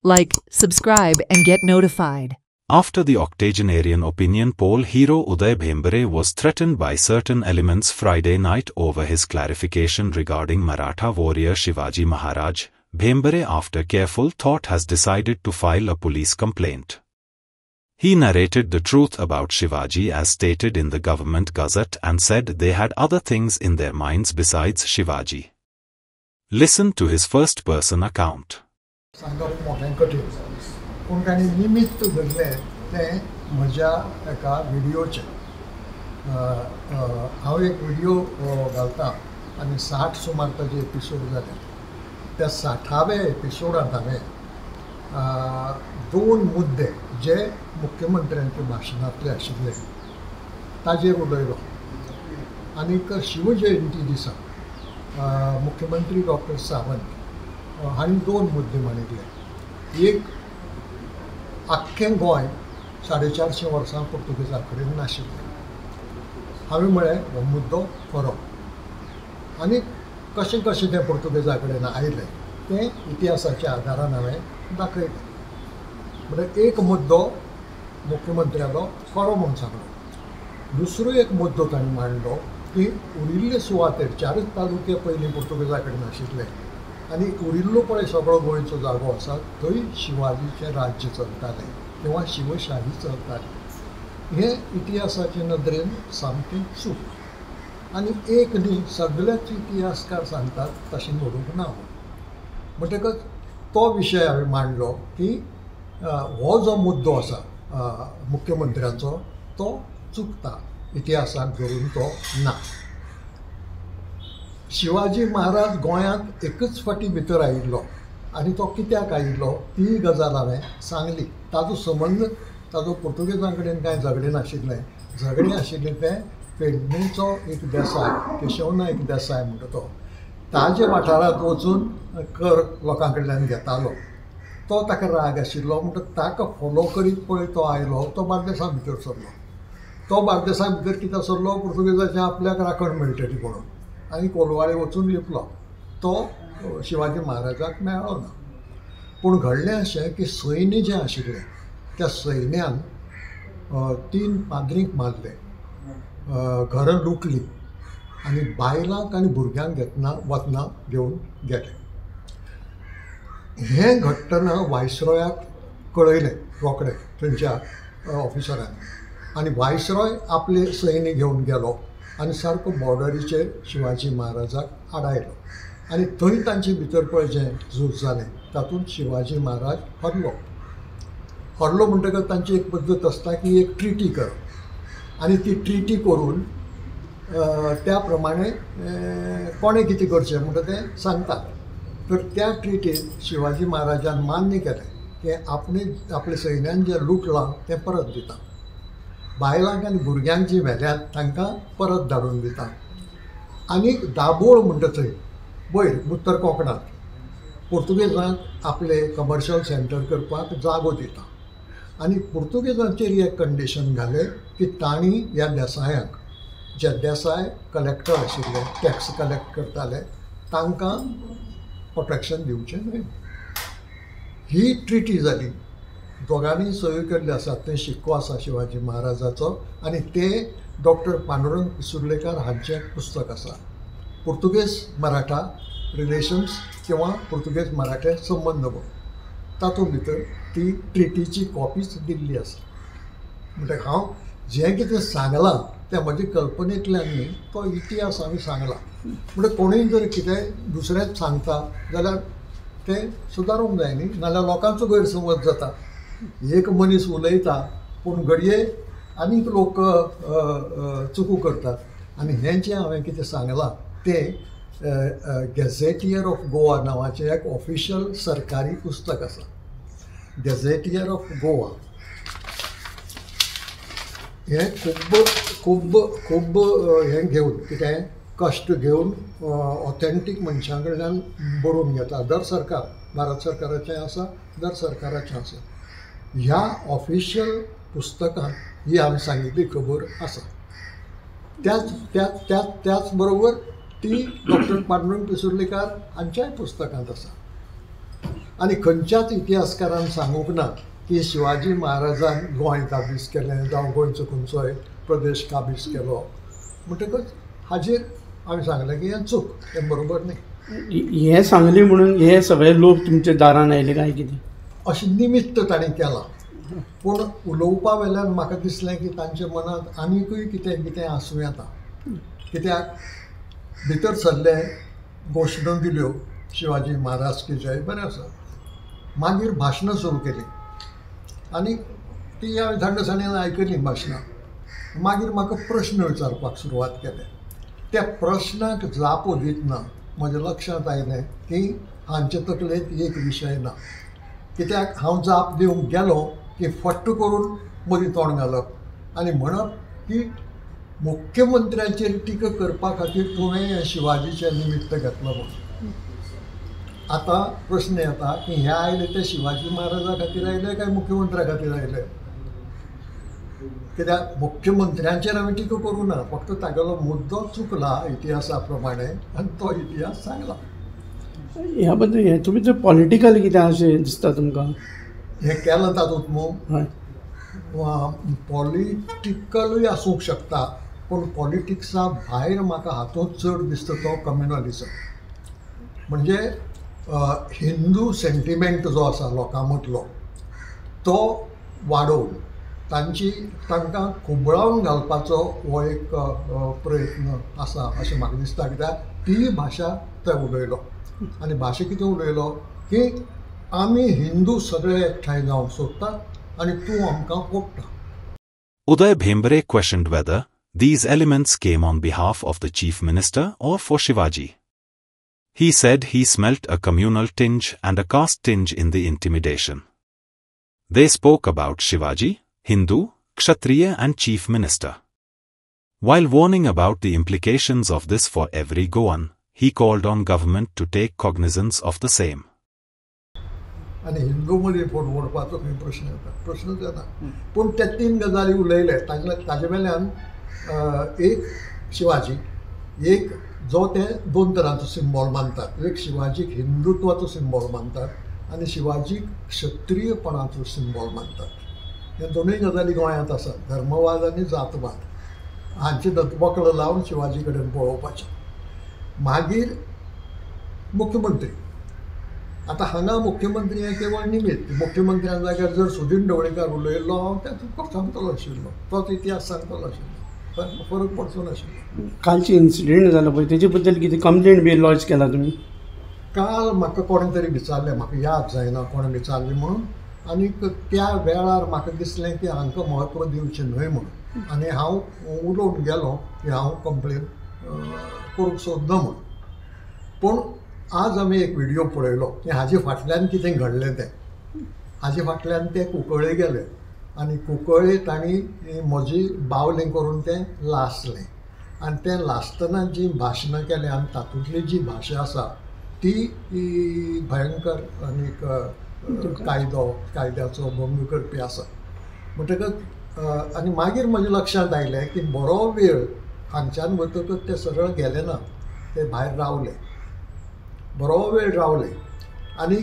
like, subscribe and get notified. After the octogenarian opinion poll, hero Uday Bhembare was threatened by certain elements Friday night over his clarification regarding Maratha warrior Shivaji Maharaj. Bhembare, after careful thought, has decided to file a police complaint. He narrated the truth about Shivaji as stated in the government gazette and said they had other things in their minds besides Shivaji. Listen to his first-person account. पूण ताणें निमित्त धरलें तें म्हज्या एका व्हिडियोचें. हांव एक video घालतां आनी 60 सुमार ताजे एपिसोड जाले. त्या 60व्या एपिसोडांत हांवें 2 मुद्दे जे मुख्यमंत्र्यांच्या भाशणांतले आशिल्ले ताजेर उलयलो. आनीक शिवजयंती दिसा मुख्यमंत्री डॉक्टर सावंत हांणी 2 मुद्दे मांडिल्ले. एक, आख्खें गोंय 450 वर्सां पुर्तुगेजां कडेन नाशिल्लें. हांवें म्हळें हो मुद्दो खरो. आनी कशें कशें तें पुर्तुगेजां कडेन आयलें तें इतिहासाच्या आदारान हांवें दाखयलें. म्हणजे एक मुद्दो मुख्यमंत्र्यालो खरो म्हूण सांगलो. दुसरो एक मुद्दो ताणें मांडलो की उरिल्ले सुवातेर 4 तालुके पयलीं पुर्तुगेजां कडेन आशिल्ले आनी उरिल्लो पळय सगळो गोंयचो जागो आसा थंय शिवाजीचें राज्य चलतालें किंवा शिवशाही चलताली. हें इतिहासाचे नदरेन सामकें चूक. आनी एक न्ही, सगळेच इतिहासकार सांगतात तशें घडूंक ना. म्हणटकच तो विशय हांवें मांडलो की हो जो मुद्दो आसा मुख्यमंत्र्याचो तो चुकता, इतिहासाक धरून तो ना. शिवाजी महाराज गोंयांत एकच फावटी भितर आयिल्लो आनी तो कित्याक आयिल्लो ती गजाल हांवें सांगली. ताजो संबंद ताजो पुर्तुगेजां कडेन कांय झगडें नाशिल्लें. झगडें आशिल्लें तें पेडणेचो एक देसाय, केशव नायक देसाय म्हणटा तो, ताजे वाठारांत वचून कर लोकां कडल्यान घेतालो. तो ताका राग आशिल्लो म्हणटा ताका फॉलो करीत पळय तो आयलो. तो बार्देसां भितर सरलो. तो बार्देसां भितर कित्याक सरलो? पुर्तुगेजाचें आपल्याक राखण मेळटली म्हणून. आनी कोलवाळे वचून लिपलो. तो शिवाजी महाराजाक मेळ्ळो ना. पूण घडलें अशें की सैन्य जें आशिल्लें त्या सैन्यान 3 पाद्रींक मारले, घरां लुटलीं आनी बायलांक आनी भुरग्यांक वतना घेवन गेले. हें घडटना व्हायसरॉयाक कळयलें रोखडें थंयच्या ऑफिसरांनी. आनी व्हायसरॉय आपले सैन्य घेवन गेलो आनी सारको बॉर्डरीचेर शिवाजी महाराजाक आडायलो. आनी थंय तांचे भितर पळय जें झूज जालें तातूंत शिवाजी महाराज हरलो. हरलो म्हणटकच तांची एक पद्दत आसता की एक ट्रिटी करप आनी ती ट्रिटी करून त्या प्रमाणे कोणें कितें करचें म्हणटा तें सांगतात. तर त्या ट्रिटीन शिवाजी महाराजान मान्य केलें की आपल्या सैन्यान जें लुटलां तें परत दिता. बायलांक आनी भुरग्यांक जीं व्हेल्यांत तांकां परत धाडून दिता. आनीक दाबोळ म्हणटा थंय वयर उत्तर कोंकणांत पुर्तुगेजांक आपले कमर्शियल सेंटर करपाक जागो दिता. आनी पुर्तुगेजांचेर एक कंडिशन घालें की तांणी ह्या देसायांक, जे देसाय कलेक्टर आशिल्ले, टॅक्स कलेक्ट करताले, तांकां प्रोटेक्शन दिवचें न्हय. ही ट्रिटी जाली. दोगांनी सयो केल्ल्यो आसात. थंय शिक्को आसा शिवाजी महाराजाचो आनी तें डॉक्टर पांडुरंग पिसुर्लेकार हांचें पुस्तक आसा, पुर्तुगेज मराठा रिलेशन्स किंवा पुर्तुगेज मराठे संबंद म्हणून. तातूंत भितर ती ट्रिटीची कॉपीच दिल्ली आसा. म्हणटकीर हांव जें कितें सांगलां तें म्हजे कल्पनेंतल्यान न्ही, तो इतिहास हांवें सांगला. म्हणजे कोणूय जर कितेंय दुसरेंच सांगता जाल्यार तें सुदारूंक जाय न्ही, नाजाल्यार लोकांचो गैरसमज जाता. एक मनीस उलयता पूण घडये आनीक लोक चुकू करतात. आनी हें जें हांवें कितें सांगलां तें गॅझेटियर ऑफ गोवा नांवाचें एक ऑफिशियल सरकारी पुस्तक आसा. गॅझेटियर ऑफ गोवा हें खूब हें घेवन कितें कश्ट घेवन ऑथेंटीक मनशां कडल्यान बरोवन घेता. दर सरकार, भारत सरकाराचें आसा, दर सरकाराचें आसा. ह्या ऑफिशियल पुस्तकांत ही हांवें सांगिल्ली खबर आसा. त्याच बरोबर ती डॉक्टर पांडुरंग पिसुर्लेकार हांच्याय पुस्तकांत आसा. आनी खंयच्याच इतिहासकारान सांगूंक ना की शिवाजी महाराजान गोंय काबीज केलें जावं गोंयचो खंयचोय प्रदेश काबीज केलो म्हणटकच हाजेर हांवें सांगलें की हें चूक, हें बरोबर न्ही. हें सांगलें म्हणून हे सगळे लोक तुमच्या दारान आयले काय कितें अशें निमित्त ताणें केलां. पूण उलोवपा वेल्यान म्हाका दिसलें की तांच्या मनांत आनीकूय कितें कितें आसूं येता. कित्याक भितर सरले, घोशणो दिल्यो शिवाजी महाराज की जय, बरें आसा. मागीर भाशणां सुरू केलीं आनी ती हांवें थंडसाणेन आयकलीं भाशणां. मागीर म्हाका प्रश्न विचारपाक सुरवात केले. त्या प्रश्नाक जापो दितना म्हज्या लक्षांत आयलें की हांचे तकलेंत एक विशय ना. कित्याक हांव जाप दिवंक गेलो की फट्ट करून मदीं तोंड घालप आनी म्हणप की मुख्यमंत्र्याचेर टिका करपा खातीर तुवें हें शिवाजीचें निमित्त घेतलो म्हणून. आतां प्रश्न येता की हे आयले ते शिवाजी महाराजा खातीर आयले काय मुख्यमंत्र्या खातीर आयले. कित्याक मुख्यमंत्र्यांचेर हांवें टिका करूं ना, फक्त तागेलो मुद्दो चुकला इतिहासा प्रमाणे आनी तो इतिहास सांगला. ह्या बद्दल हें तुमी जर पॉलिटिकल कितें अशें दिसता तुमकां हें केलां तातूंत न्हू. हय पॉलिटिकलूय आसूंक शकता, पूण पॉलिटिक्सा भायर म्हाका हातूंत चड दिसता तो कम्युनलिझम. म्हणजे हिंदू सेंटिमेंट जो आसा लोकां मदलो तो वाडोवन तांकां खुबळावन घालपाचो हो एक प्रयत्न आसा अशें म्हाका दिसता. कित्याक ती भाशा तो उलयलो आनी भाशा कितें उलयलो की आमी हिंदू सगळे एकठांय जावंक सोदतात आनी तूं आमकां पोट्टा. Uday Bhembare questioned whether these elements came on behalf of the chief minister or for Shivaji. He said he smelt a communal tinge and a caste tinge in the intimidation. They spoke about Shivaji, Hindu, Kshatriya and chief minister. While warning about the implications of this for every Goan, he called on government to take cognizance of the same. आनी हिंदू मदीं फोट ओडपाचो खंय प्रश्न येता, प्रश्नच येना. पूण ते 3 गजाली उलयले. ताजे वेल्यान एक शिवाजी, एक जो ते 2 तरांचो सिंबॉल मानतात. एक शिवाजीक हिंदुत्वाचो सिंबॉल मानतात आनी शिवाजीक क्षत्रीयपणाचो सिंबॉल मानतात. हे दोनूय गजाली गोंयांत आसात, धर्मवाद आनी जातवाद. हांचे वक्ल लावन शिवाजी कडेन पळोवपाचें. मागीर मुख्यमंत्री. आतां हांगा मुख्यमंत्री हें केवळ निमित्त. मुख्यमंत्र्या जाग्यार जर सुदीन ढवळीकार उलयल्लो हांव तें सांगतलो आशिल्लो, तोच इतिहास सांगतलो आशिल्लो, फरक पडचो नाशिल्लो. कालची इन्सिडेंट जालो पळय तेजे बद्दल कितें कंप्लेंट बी लॉन्च केला तुमी? काल म्हाका कोणें तरी विचारलें, म्हाका याद जायना कोणें विचारली म्हणून. आनी त्या वेळार म्हाका दिसलें की हांकां म्हत्व दिवचें न्हय म्हणून. आनी हांव उलोवन गेलो की हांव कंप्लेन करूंक सोदना म्हणून. पूण आज आमी एक व्हिडियो पळयलो की हाजे फाटल्यान कितें घडलें तें. हाजे फाटल्यान ते कुंकळे गेले आनी कुंकळे तांणी म्हजी बावलें करून तें लासलें. आनी तें लासतना जी भाशणां केलें आनी तातूंतली जी भाशा आसा ती भयंकर आनीक कायद्याचो भंग करपी आसा. म्हणटकच आनी मागीर म्हज्या लक्षांत आयलें की बरो वेळ हांगच्यान वतकच ते सरळ गेले ना, ते भायर रावले, बरो वेळ रावले. आनी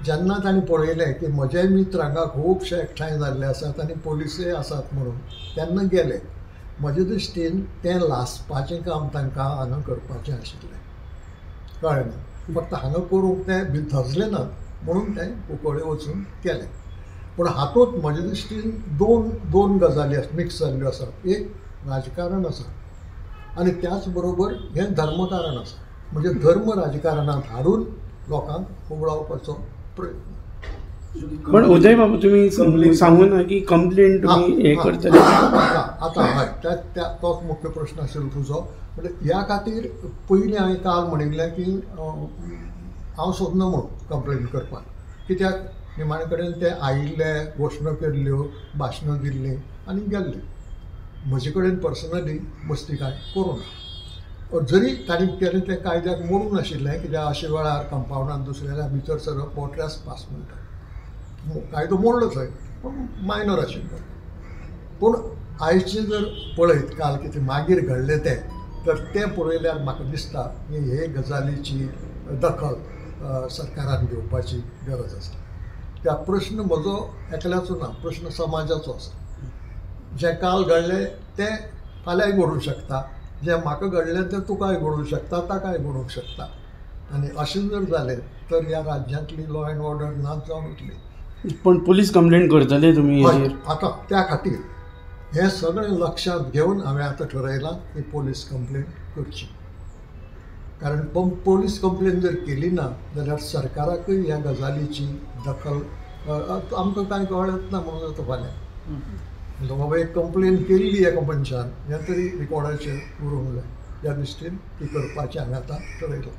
जेन्ना तांणी पळयलें की म्हजे मित्र हांगा खुबशे एकठांय जाल्ले आसात आनी पोलिसूय आसात म्हणून तेन्ना गेले. म्हजे दृश्टीन तें लासपाचें काम तांकां हांगा करपाचें आशिल्लें, कळ्ळें न्ही. फक्त हांगा करूंक ते धजले ना म्हणून तें कुंकळे वचून केलें. पूण हातूंत म्हजे दृश्टीन दोन गजाली मिक्स जाल्ल्यो आसात. एक राजकारण आसा आनी त्याच बरोबर हें धर्मकारण आसा. म्हणजे धर्म राजकारणांत हाडून लोकांक खुबळावपाचो प्रयत्न. पण उदय बाबा तुमी सांगू ना की कंप्लेंट तुमी हे करतले. आतां हय तोच मुख्य प्रश्न आशिल्लो तुजो. म्हणजे ह्या खातीर पयलीं हांवें काल म्हणिल्लें की हांव सोदना म्हणून कंप्लेन करपाक. कित्याक निमाणे कडेन ते आयिल्ले, घोशणो केल्ल्यो, भाशणां दिल्लीं आनी गेल्ले. म्हजे कडेन पर्सनली मस्ती कांय करूं ना. जरी तांणी केलें तें कायद्याक मोडून नाशिल्लें, कित्याक अशे वेळार कंपावंडांत दुसऱ्या भितर सरप हो ट्रेसपास म्हणटात. कायदो मोडलो थंय, पूण मायनर आशिल्लो. पूण आयचें जर पळयत काल कितें मागीर घडलें तें, तर तें पळयल्यार म्हाका दिसता की हे गजालीची दखल सरकारान घेवपाची गरज आसा. त्या प्रश्न म्हजो एकल्याचो ना, प्रश्न समाजाचो आसा. जें काल घडलें तें फाल्यांय घडूंक शकता, जें म्हाका घडलें तें तुकाय घडूंक शकता, ताकाय घडूंक शकता. आनी अशें जर जालें तर ह्या राज्यांतली लॉ अँड ऑर्डर नाच जावन उरली. पण पोलीस कंप्लेंट करतले तुमी हेजेर? आतां त्या खातीर हें सगळें लक्षांत घेवन हांवें आतां ठरयलां की पोलीस कंप्लेंट करची. कारण पोलीस कंप्लेंट जर केली ना जाल्यार सरकाराकूय ह्या गजालीची दखल आमकां कांय कळत ना म्हणून जाता फाल्यां. बाबा एक कंप्लेंट केल्ली एका मनशान हें तरी रिकॉर्डाचेर उरूंक जाय. ह्या दृश्टीन ती करपाचें हांवें आतां ठरयलां.